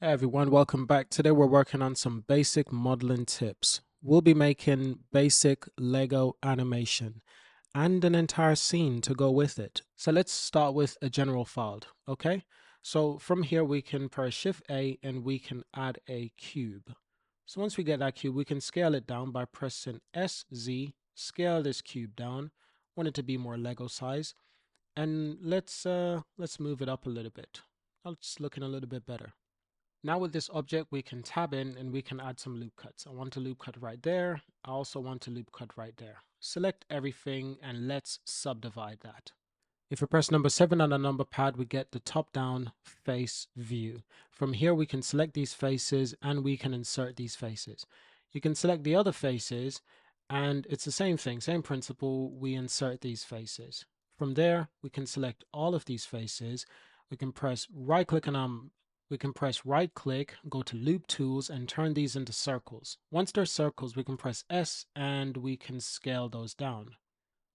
Hey everyone, welcome back. Today we're working on some basic modeling tips. We'll be making basic Lego animation and an entire scene to go with it. So let's start with a general file, okay? So from here we can press Shift A and we can add a cube. So once we get that cube, we can scale it down by pressing SZ, scale this cube down. Want it to be more Lego size. And let's move it up a little bit. Now it's looking a little bit better. Now with this object, we can tab in and we can add some loop cuts. I want a loop cut right there. I also want a loop cut right there. Select everything and let's subdivide that. If we press number 7 on the number pad, we get the top-down face view. From here, we can select these faces and we can insert these faces. You can select the other faces and it's the same thing, same principle. We insert these faces. From there, we can select all of these faces. We can press right click on go to loop tools and turn these into circles. Once they're circles, we can press S and we can scale those down.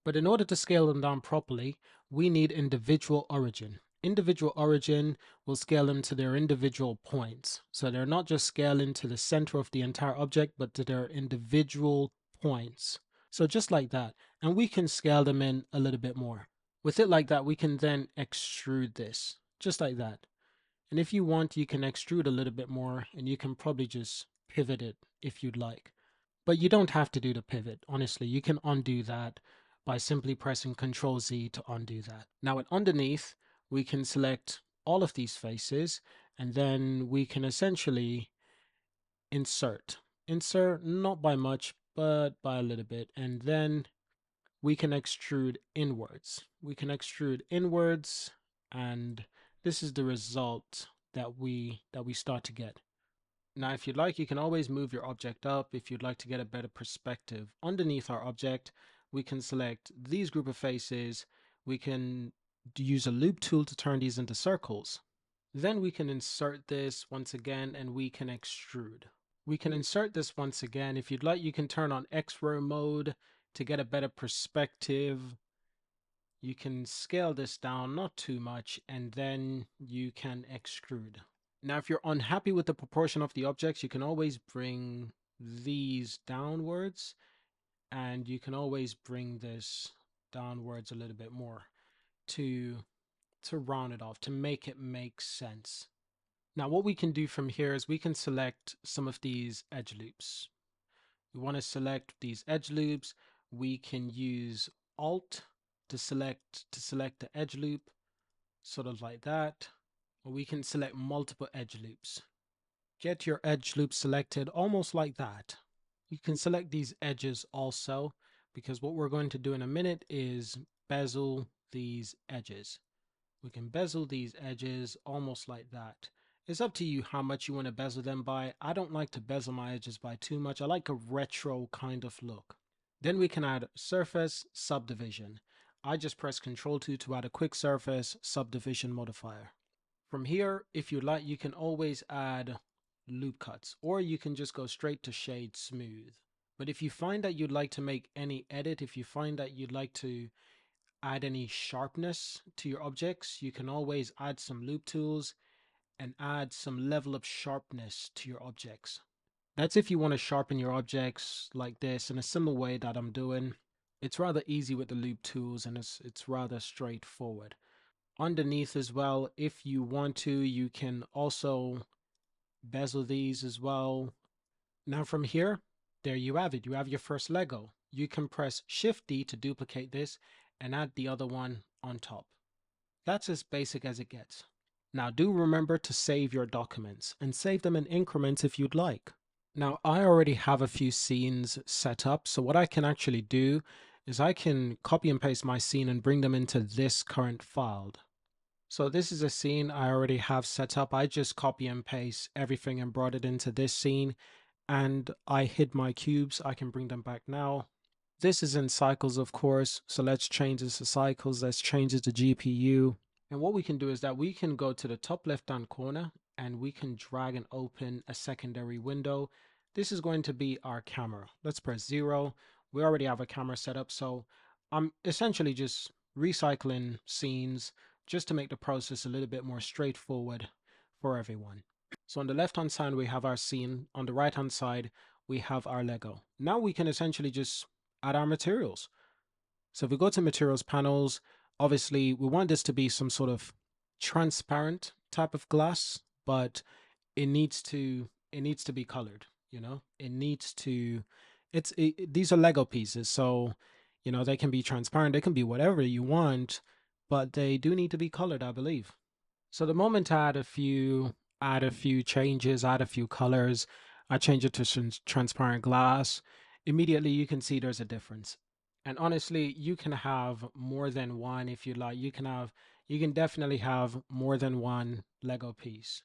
But in order to scale them down properly, we need individual origin. Individual origin will scale them to their individual points. So they're not just scaling to the center of the entire object, but to their individual points. So just like that. And we can scale them in a little bit more. With it like that, we can then extrude this, just like that. And if you want, you can extrude a little bit more and you can probably just pivot it if you'd like. But you don't have to do the pivot. Honestly, you can undo that by simply pressing Ctrl Z to undo that. Now underneath, we can select all of these faces and then we can essentially insert. Insert not by much, but by a little bit. And then we can extrude inwards. We can extrude inwards and this is the result that we start to get. Now, if you'd like, you can always move your object up if you'd like to get a better perspective. Underneath our object, we can select these group of faces. We can use a loop tool to turn these into circles. Then we can insert this once again and we can extrude. We can insert this once again. If you'd like, you can turn on X-ray mode to get a better perspective. You can scale this down, not too much, and then you can extrude. Now, if you're unhappy with the proportion of the objects, you can always bring these downwards, and you can always bring this downwards a little bit more to round it off, to make it make sense. Now, what we can do from here is we can select some of these edge loops. We want to select these edge loops. We can use Alt to select the edge loop, sort of like that. Or we can select multiple edge loops. Get your edge loop selected almost like that. You can select these edges also, because what we're going to do in a minute is bezel these edges. We can bezel these edges almost like that. It's up to you how much you want to bezel them by. I don't like to bezel my edges by too much. I like a retro kind of look. Then we can add surface subdivision. I just press Ctrl 2 to add a quick surface subdivision modifier. From here, if you like, you can always add loop cuts, or you can just go straight to shade smooth. But if you find that you'd like to make any edit, if you find that you'd like to add any sharpness to your objects, you can always add some loop tools and add some level of sharpness to your objects. That's if you want to sharpen your objects like this in a similar way that I'm doing. It's rather easy with the loop tools and it's rather straightforward. Underneath as well, if you want to, you can also bezel these as well. Now from here, there you have it. You have your first Lego. You can press Shift D to duplicate this and add the other one on top. That's as basic as it gets. Now do remember to save your documents and save them in increments if you'd like. Now I already have a few scenes set up, so what I can actually do is I can copy and paste my scene and bring them into this current file. So this is a scene I already have set up. I just copy and paste everything and brought it into this scene, and I hid my cubes. I can bring them back now. This is in cycles, of course. So let's change this to cycles. Let's change it to GPU. And what we can do is that we can go to the top left-hand corner and we can drag and open a secondary window. This is going to be our camera. Let's press 0. We already have a camera set up, so I'm essentially just recycling scenes just to make the process a little bit more straightforward for everyone. So on the left hand side, we have our scene. On the right hand side, we have our Lego. Now we can essentially just add our materials. So if we go to materials panels, obviously we want this to be some sort of transparent type of glass, but it needs to be colored, you know? It needs to these are Lego pieces, so you know, they can be transparent, they can be whatever you want, but they do need to be colored, I believe. So the moment I add a few changes, add a few colors, I change it to transparent glass, immediately you can see there's a difference. And honestly, you can have more than one if you like. You can definitely have more than one Lego piece.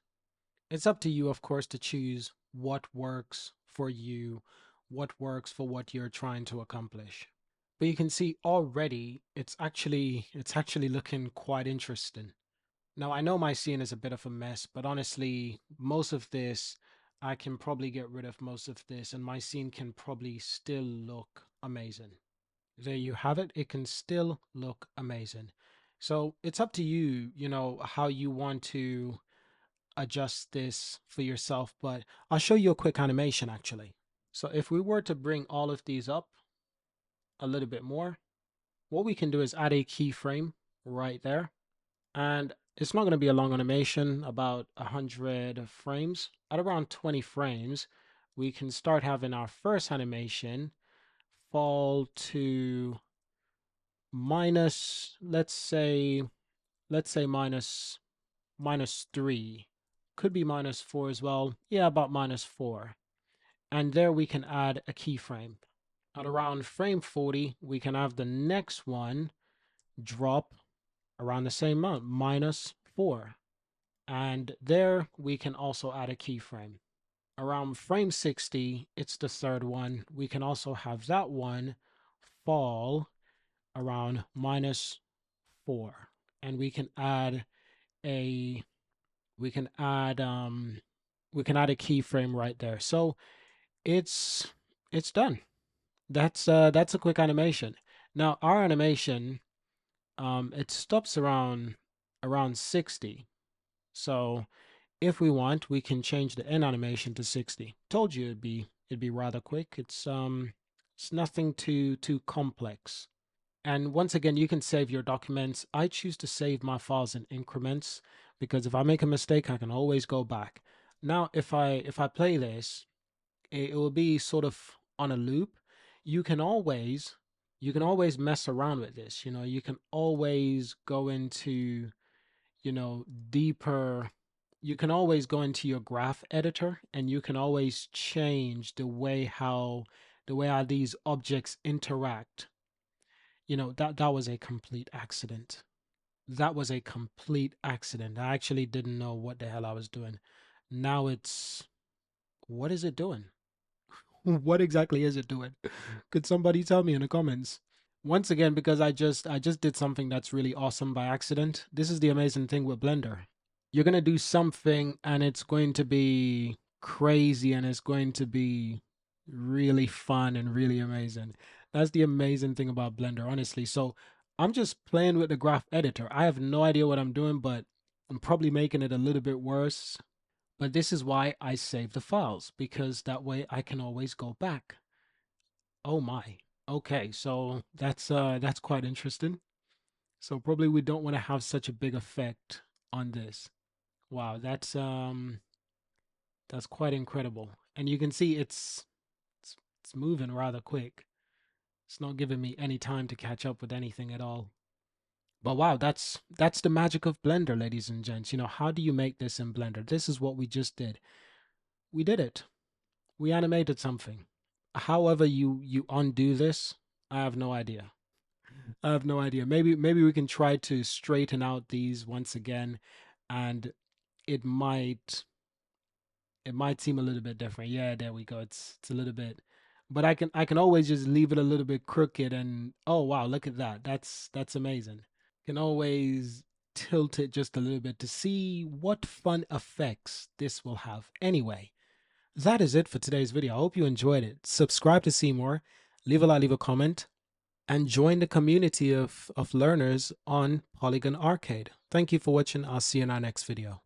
It's up to you, of course, to choose what works for you, what works for what you're trying to accomplish. But you can see already it's actually looking quite interesting. Now, I know my scene is a bit of a mess, but honestly, most of this, I can probably get rid of most of this, and my scene can probably still look amazing. There you have it. It can still look amazing. So it's up to you, you know, how you want to adjust this for yourself, but I'll show you a quick animation actually. So if we were to bring all of these up a little bit more, what we can do is add a keyframe right there. And it's not going to be a long animation, about 100 frames. At around 20 frames, we can start having our first animation fall to minus, let's say -3. Could be -4 as well. Yeah, about -4. And there we can add a keyframe. At around frame 40, we can have the next one drop around the same amount, -4. And there we can also add a keyframe. Around frame 60, it's the third one. We can also have that one fall around -4. And we can add a we can add a keyframe right there. So it's done. That's a quick animation. Now our animation it stops around 60. So if we want, we can change the end animation to 60. Told you it'd be rather quick. It's nothing too complex. And once again, you can save your documents. I choose to save my files in increments because if I make a mistake, I can always go back. Now, if I play this, it will be sort of on a loop. You can always mess around with this. You know, you can always go into, you know, deeper. You can always go into your graph editor and you can always change the way how these objects interact. You know, that was a complete accident. That was a complete accident. I actually didn't know what the hell I was doing. Now it's, what is it doing? What exactly is it doing? Could somebody tell me in the comments? Once again, because I just did something that's really awesome by accident. This is the amazing thing with Blender. You're going to do something and it's going to be crazy and it's going to be really fun and really amazing. That's the amazing thing about Blender, honestly. So I'm just playing with the graph editor. I have no idea what I'm doing, but I'm probably making it a little bit worse. But this is why I save the files, because that way I can always go back. Oh my. Okay, so that's quite interesting. So probably we don't want to have such a big effect on this. Wow, that's quite incredible. And you can see it's moving rather quick. It's not giving me any time to catch up with anything at all. But wow, that's the magic of Blender, ladies and gents. You know, how do you make this in Blender? This is what we just did. We did it. We animated something. However you undo this, I have no idea. I have no idea. Maybe we can try to straighten out these once again and it might seem a little bit different. Yeah, there we go. It's a little bit, but I can always just leave it a little bit crooked and oh wow, look at that. That's amazing. Can always tilt it just a little bit to see what fun effects this will have. Anyway, that is it for today's video. I hope you enjoyed it. Subscribe to see more, leave a like, leave a comment, and join the community of learners on Polygon Arcade. Thank you for watching. I'll see you in our next video.